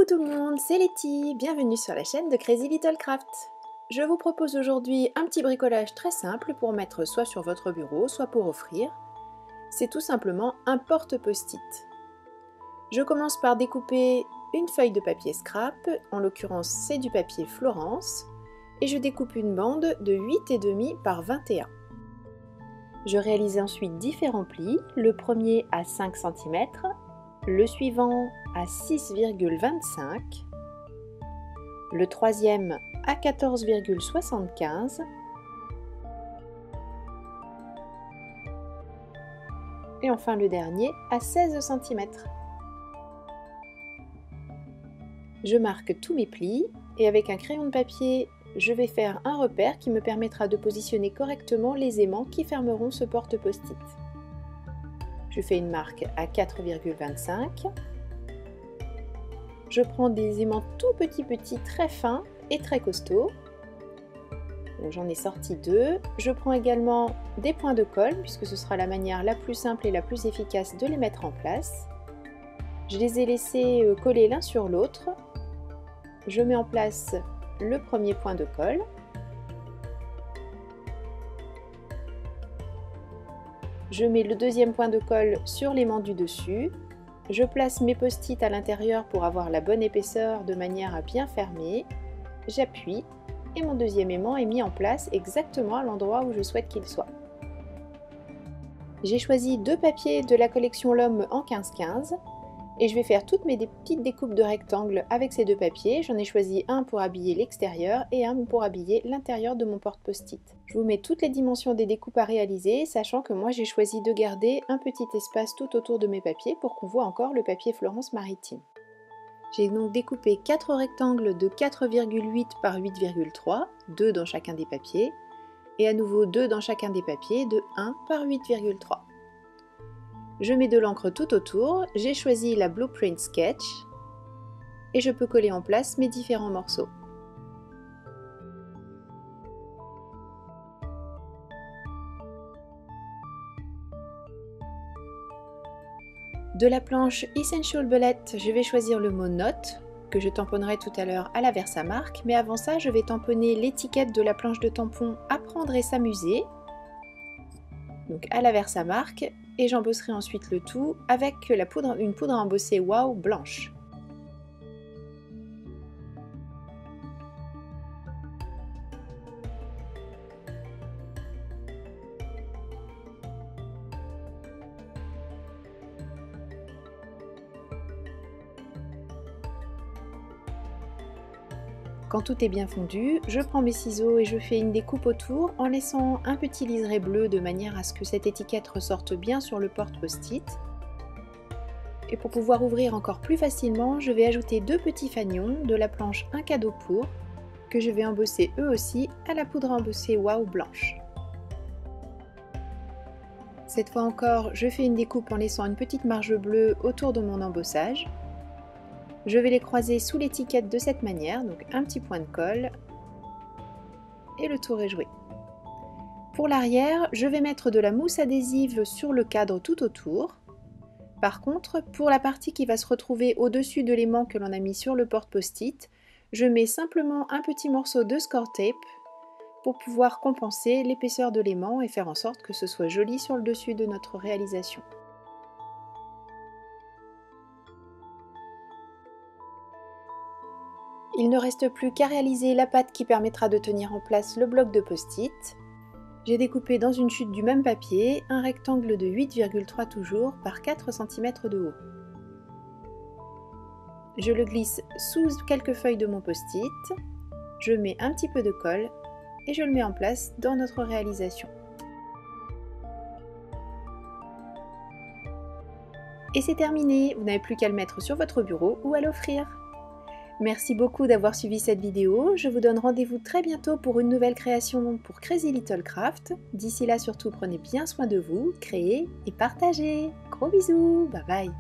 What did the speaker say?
Coucou tout le monde, c'est Letty, bienvenue sur la chaîne de Crazy Little Craft. Je vous propose aujourd'hui un petit bricolage très simple pour mettre soit sur votre bureau, soit pour offrir. C'est tout simplement un porte-post-it. Je commence par découper une feuille de papier scrap, en l'occurrence c'est du papier Florence, et je découpe une bande de 8,5 par 21. Je réalise ensuite différents plis, le premier à 5 cm, le suivant à 6,25, le troisième à 14,75 et enfin le dernier à 16 cm. Je marque tous mes plis et avec un crayon de papier, je vais faire un repère qui me permettra de positionner correctement les aimants qui fermeront ce porte-post-it. Je fais une marque à 4,25. Je prends des aimants tout petits, très fins et très costauds. J'en ai sorti 2. Je prends également des points de colle, puisque ce sera la manière la plus simple et la plus efficace de les mettre en place. Je les ai laissés coller l'un sur l'autre. Je mets en place le premier point de colle. Je mets le deuxième point de colle sur l'aimant du dessus. Je place mes post-it à l'intérieur pour avoir la bonne épaisseur de manière à bien fermer. J'appuie et mon deuxième aimant est mis en place exactement à l'endroit où je souhaite qu'il soit. J'ai choisi 2 papiers de la collection L'Homme en 15-15 et je vais faire toutes mes petites découpes de rectangles avec ces 2 papiers. J'en ai choisi un pour habiller l'extérieur et un pour habiller l'intérieur de mon porte-post-it. Je vous mets toutes les dimensions des découpes à réaliser, sachant que moi j'ai choisi de garder un petit espace tout autour de mes papiers pour qu'on voit encore le papier Florence Maritime. J'ai donc découpé 4 rectangles de 4,8 par 8,3, 2 dans chacun des papiers, et à nouveau 2 dans chacun des papiers de 1 par 8,3. Je mets de l'encre tout autour, j'ai choisi la Blueprint Sketch, et je peux coller en place mes différents morceaux. De la planche Essential Bullet, je vais choisir le mot Note, que je tamponnerai tout à l'heure à la Versamark, mais avant ça, je vais tamponner l'étiquette de la planche de tampon Apprendre et s'amuser, donc à la Versamark, et j'embosserai ensuite le tout avec une poudre à embosser Wow blanche. Quand tout est bien fondu, je prends mes ciseaux et je fais une découpe autour en laissant un petit liseré bleu de manière à ce que cette étiquette ressorte bien sur le porte-post-it. Et pour pouvoir ouvrir encore plus facilement, je vais ajouter 2 petits fanions de la planche Un cadeau pour, que je vais embosser eux aussi à la poudre à embosser Wow blanche. Cette fois encore, je fais une découpe en laissant une petite marge bleue autour de mon embossage. Je vais les croiser sous l'étiquette de cette manière, donc un petit point de colle, et le tour est joué. Pour l'arrière, je vais mettre de la mousse adhésive sur le cadre tout autour. Par contre, pour la partie qui va se retrouver au-dessus de l'aimant que l'on a mis sur le porte-post-it, je mets simplement un petit morceau de score tape pour pouvoir compenser l'épaisseur de l'aimant et faire en sorte que ce soit joli sur le dessus de notre réalisation. Il ne reste plus qu'à réaliser la patte qui permettra de tenir en place le bloc de post-it. J'ai découpé dans une chute du même papier un rectangle de 8,3 toujours par 4 cm de haut. Je le glisse sous quelques feuilles de mon post-it, je mets un petit peu de colle et je le mets en place dans notre réalisation. Et c'est terminé, vous n'avez plus qu'à le mettre sur votre bureau ou à l'offrir. Merci beaucoup d'avoir suivi cette vidéo, je vous donne rendez-vous très bientôt pour une nouvelle création pour Crazy Little Craft. D'ici là surtout prenez bien soin de vous, créez et partagez. Gros bisous, bye bye.